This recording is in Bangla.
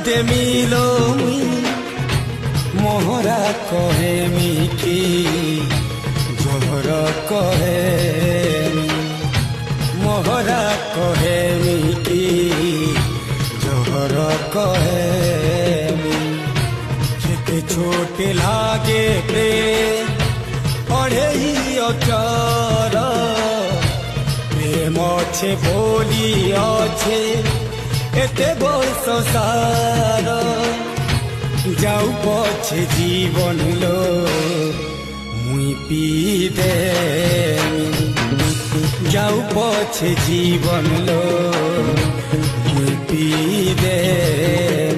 দেমিলো মোহরা কহে মিকি জহর কহে মোহরা কহে মিকি জহর কহে যেতে ছোট লাগে প্রেম অঢ়েই অচর প্রেম অছে বলি অছে এতে বড় সংসার যাও পছে জীবন লো মুই পি দে যাও পছে জীবন লো মুই পি দে